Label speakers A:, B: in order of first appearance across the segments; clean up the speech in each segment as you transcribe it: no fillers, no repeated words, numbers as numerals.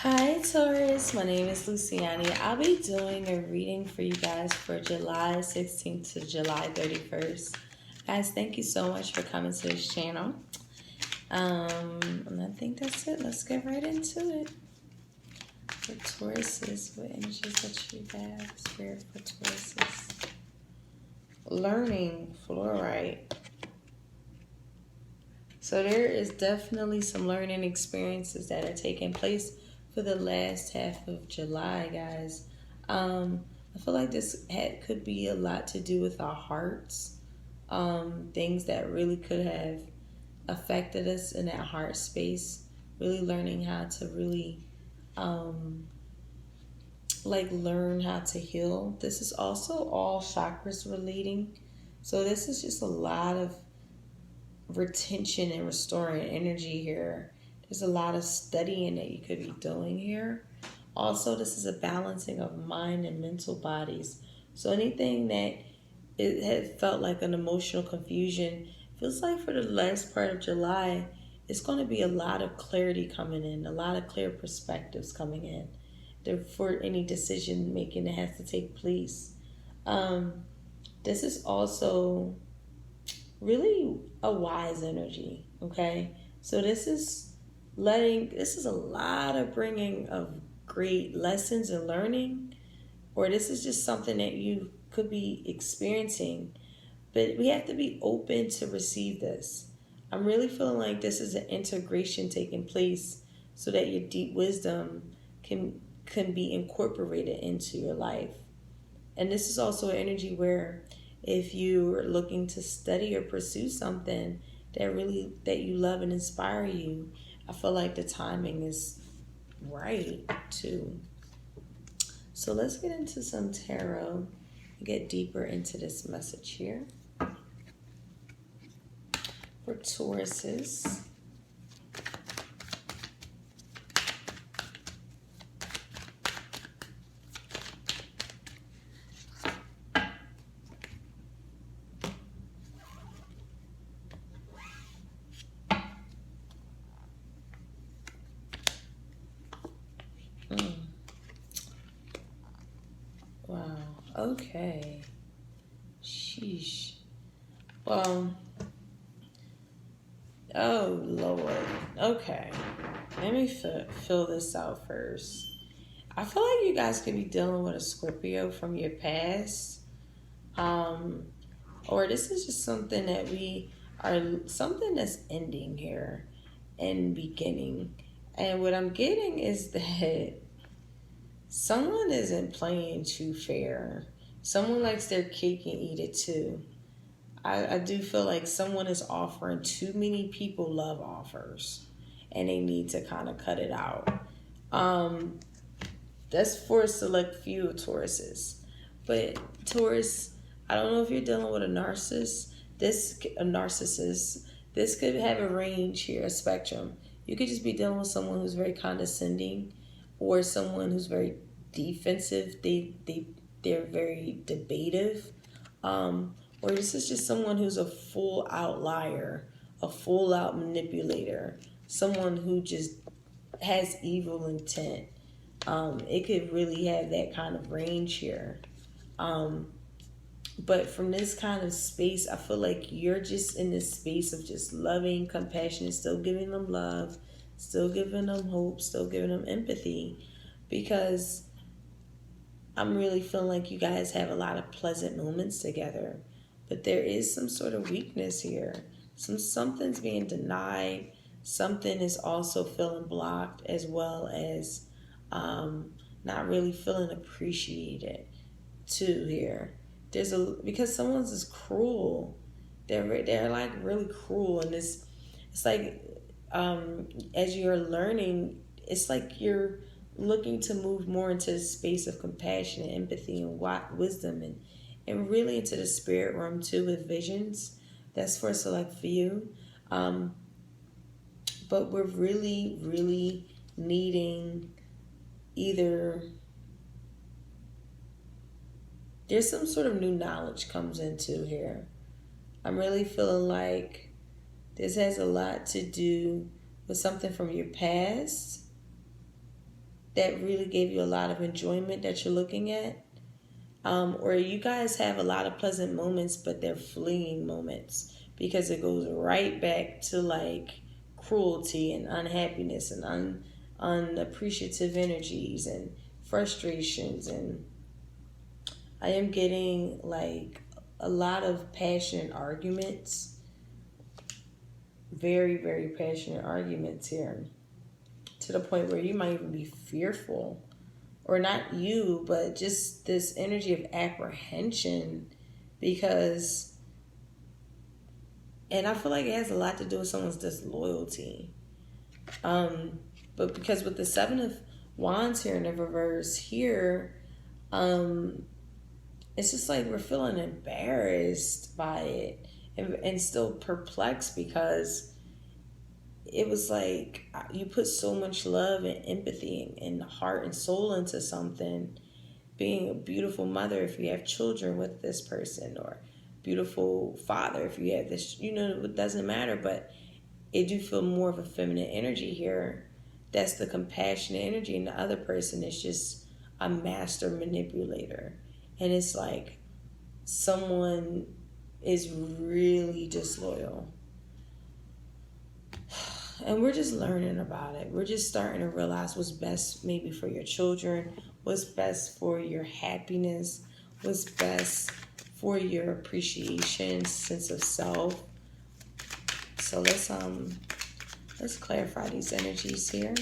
A: Hi Taurus, my name is Luciani. I'll be doing a reading for you guys for July 16th to July 31st. Guys, thank you so much for coming to this channel. And I think that's it. Let's get right into it. For Tauruses, what energies that you have? Spirit for Tauruses. Learning, fluorite. So there is definitely some learning experiences that are taking place for the last half of July, guys. I feel like this could be a lot to do with our hearts. Things that really could have affected us in that heart space. Really learning how to really learn how to heal. This is also all chakras relating. So this is just a lot of retention and restoring energy here. There's a lot of studying that you could be doing here. Also, this is a balancing of mind and mental bodies. So anything that it had felt like an emotional confusion, feels like for the last part of July, it's going to be a lot of clarity coming in, a lot of clear perspectives coming in for any decision making that has to take place. This is also really a wise energy, okay? So this is a lot of bringing of great lessons and learning, or this is just something that you could be experiencing, but we have to be open to receive this. I'm really feeling like this is an integration taking place so that your deep wisdom can be incorporated into your life. And this is also an energy where if you're looking to study or pursue something that you love and inspire you, I feel like the timing is right too. So let's get into some tarot and get deeper into this message here. For Tauruses. Wow. Okay. Sheesh. Well, oh Lord. Okay. Let me fill this out first. I feel like you guys could be dealing with a Scorpio from your past. Or this is just something something that's ending here and beginning. And what I'm getting is that someone isn't playing too fair. Someone likes their cake and eat it too. I do feel like someone is offering too many people love offers and they need to kind of cut it out. That's for a select few of Tauruses. But Taurus, I don't know if you're dealing with a narcissist. This could have a range here, a spectrum. You could just be dealing with someone who's very condescending, or someone who's very defensive. They're very debative. Or this is just someone who's a full out liar, a full out manipulator, someone who just has evil intent. It could really have that kind of range here. But from this kind of space, I feel like you're just in this space of just loving, compassion, still giving them love, still giving them hope, still giving them empathy, because I'm really feeling like you guys have a lot of pleasant moments together. But there is some sort of weakness here. Something's being denied. Something is also feeling blocked, as well as not really feeling appreciated too here. Because someone's is cruel. They're like really cruel, and it's like as you're learning, it's like you're looking to move more into the space of compassion and empathy and wisdom and really into the spirit realm too with visions. That's for a select few. But we're really, really needing either there's some sort of new knowledge comes into here. I'm really feeling like this has a lot to do with something from your past that really gave you a lot of enjoyment that you're looking at. Or you guys have a lot of pleasant moments, but they're fleeting moments because it goes right back to like cruelty and unhappiness and unappreciative energies and frustrations. And I am getting like a lot of passionate arguments, very, very passionate arguments here, to the point where you might even be fearful, or not you, but just this energy of apprehension, because, and I feel like it has a lot to do with someone's disloyalty. But because with the Seven of Wands here in the reverse here, it's just like we're feeling embarrassed by it, and still perplexed, because it was like you put so much love and empathy and heart and soul into something. Being a beautiful mother if you have children with this person, or beautiful father if you have this, it doesn't matter, but it do feel more of a feminine energy here. That's the compassionate energy, and the other person is just a master manipulator. And it's like someone is really disloyal. And we're just learning about it. We're just starting to realize what's best maybe for your children, what's best for your happiness, what's best for your appreciation, sense of self. So let's clarify these energies here.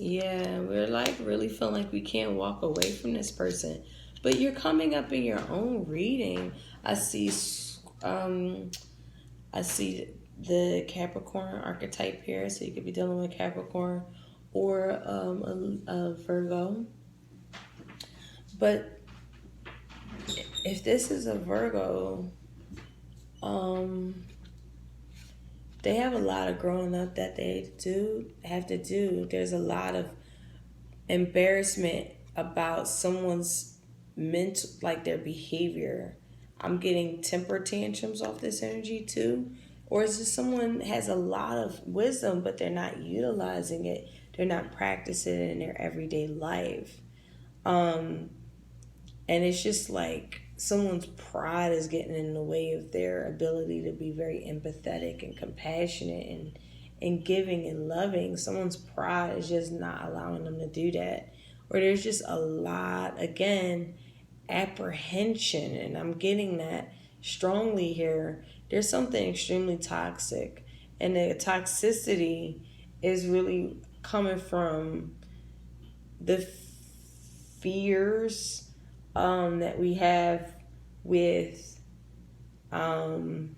A: Yeah, we're like really feeling like we can't walk away from this person. But you're coming up in your own reading. I see I see the Capricorn archetype here, so you could be dealing with Capricorn or a Virgo. But if this is a Virgo, they have a lot of growing up that they have to do. There's a lot of embarrassment about someone's like their behavior. I'm getting temper tantrums off this energy too. Or is it someone has a lot of wisdom, but they're not utilizing it. They're not practicing it in their everyday life. And it's just like someone's pride is getting in the way of their ability to be very empathetic and compassionate and giving and loving. Someone's pride is just not allowing them to do that. Or there's just a lot, again, apprehension. And I'm getting that strongly here. There's something extremely toxic. And the toxicity is really coming from the fears that we have with unbounding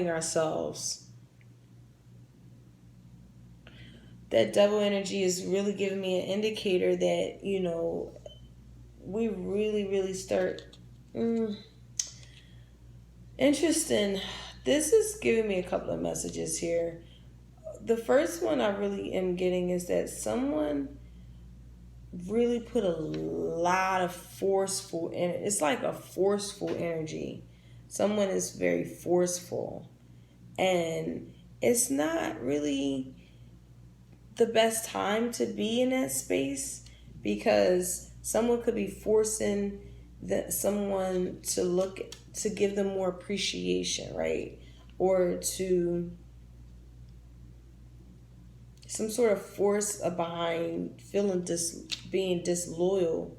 A: ourselves. That double energy is really giving me an indicator that, we really, really start... Interesting. This is giving me a couple of messages here. The first one I really am getting is that someone really put a lot of forceful in it. It's like a forceful energy. Someone is very forceful, and it's not really the best time to be in that space, because someone could be forcing someone to give them more appreciation, right? Or to some sort of force behind being disloyal.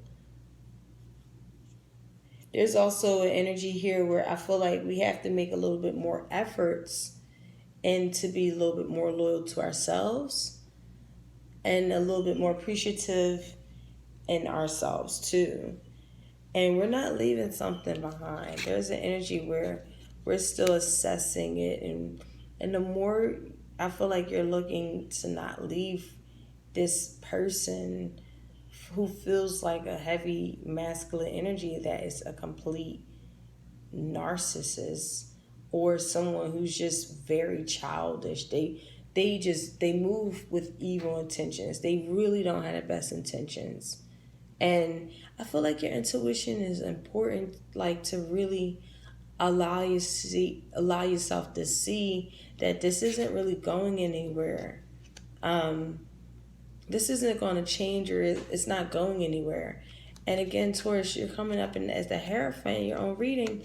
A: There's also an energy here where I feel like we have to make a little bit more efforts and to be a little bit more loyal to ourselves and a little bit more appreciative in ourselves too. And we're not leaving something behind. There's an energy where we're still assessing it, and the more I feel like you're looking to not leave this person who feels like a heavy masculine energy that is a complete narcissist, or someone who's just very childish. They move with evil intentions. They really don't have the best intentions. And I feel like your intuition is important, like to really allow yourself to see that this isn't really going anywhere. Um, this isn't going to change, or it's not going anywhere. And again, Taurus, you're coming up in, as the Hierophant in your own reading.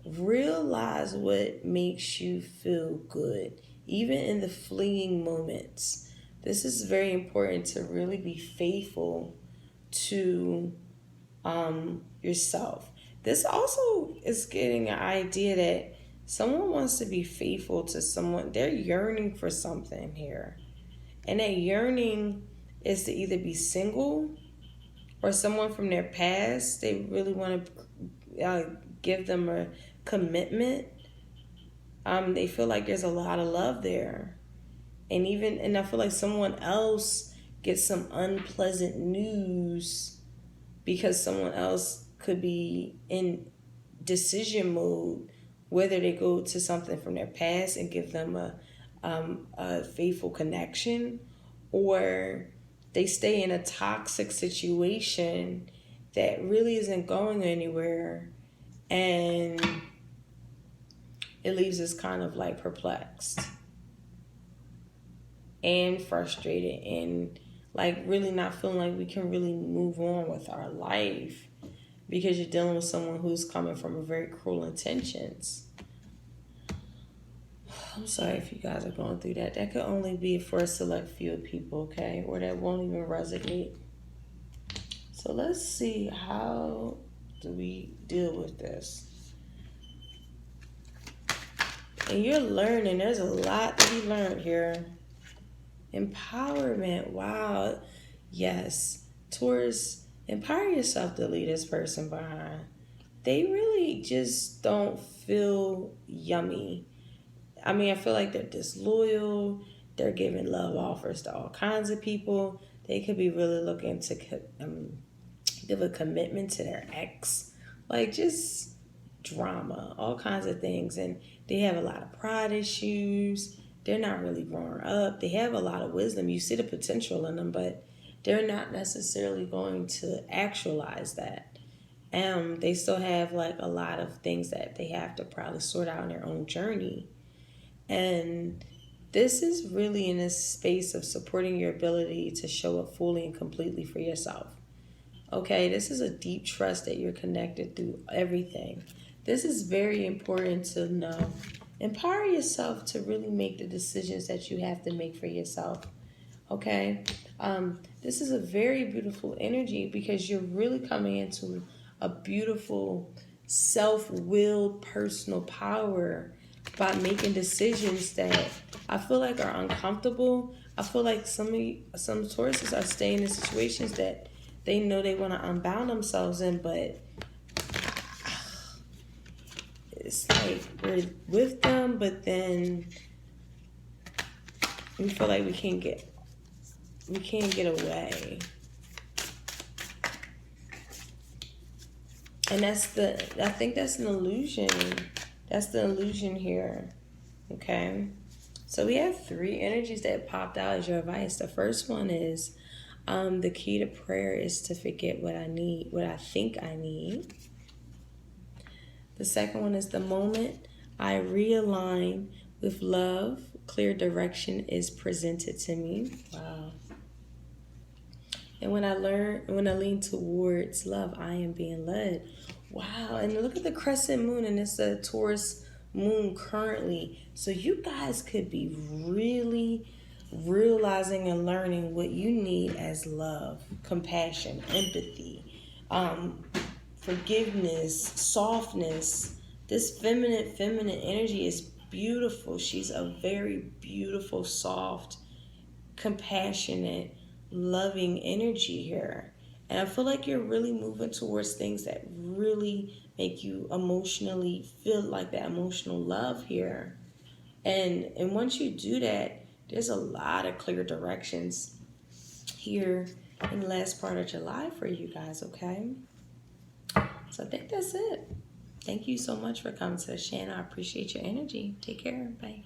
A: Realize what makes you feel good, even in the fleeting moments. This is very important, to really be faithful to yourself. This also is getting an idea that someone wants to be faithful to someone. They're yearning for something here. And that yearning is to either be single, or someone from their past. They really want to give them a commitment. They feel like there's a lot of love there. And I feel like someone else gets some unpleasant news, because someone else could be in decision mode, whether they go to something from their past and give them a faithful connection, or they stay in a toxic situation that really isn't going anywhere, and it leaves us kind of like perplexed and frustrated, and like really not feeling like we can really move on with our life, because you're dealing with someone who's coming from very cruel intentions. I'm sorry if you guys are going through that. That could only be for a select few people, okay? Or that won't even resonate. So let's see, how do we deal with this? And you're learning. There's a lot to be learned here. Empowerment. Wow. Yes. Taurus, empower yourself to leave this person behind. They really just don't feel yummy. I mean, I feel like they're disloyal. They're giving love offers to all kinds of people. They could be really looking to give a commitment to their ex. Like, just drama, all kinds of things. And they have a lot of pride issues. They're not really growing up. They have a lot of wisdom. You see the potential in them, but they're not necessarily going to actualize that. They still have like a lot of things that they have to probably sort out in their own journey. And this is really in a space of supporting your ability to show up fully and completely for yourself. Okay, this is a deep trust that you're connected through everything. This is very important to know. Empower yourself to really make the decisions that you have to make for yourself. Okay? This is a very beautiful energy, because you're really coming into a beautiful self-willed personal power by making decisions that I feel like are uncomfortable. I feel like some Tauruses are staying in situations that they know they want to unbound themselves in, but it's like we're with them, but then we feel like we can't get away. And I think that's an illusion. That's the illusion here. Okay? So we have 3 energies that popped out as your advice. The first one is the key to prayer is to forget what I need, what I think I need. The second one is the moment I realign with love, clear direction is presented to me. Wow. And when I lean towards love, I am being led. Wow. And look at the crescent moon, and it's a Taurus moon currently. So you guys could be really realizing and learning what you need as love, compassion, empathy, forgiveness, softness. This feminine energy is beautiful. She's a very beautiful, soft, compassionate, loving energy here. And I feel like you're really moving towards things that really make you emotionally feel like that emotional love here. And once you do that, there's a lot of clear directions here in the last part of July for you guys, okay? So I think that's it. Thank you so much for coming to the channel. I appreciate your energy. Take care. Bye.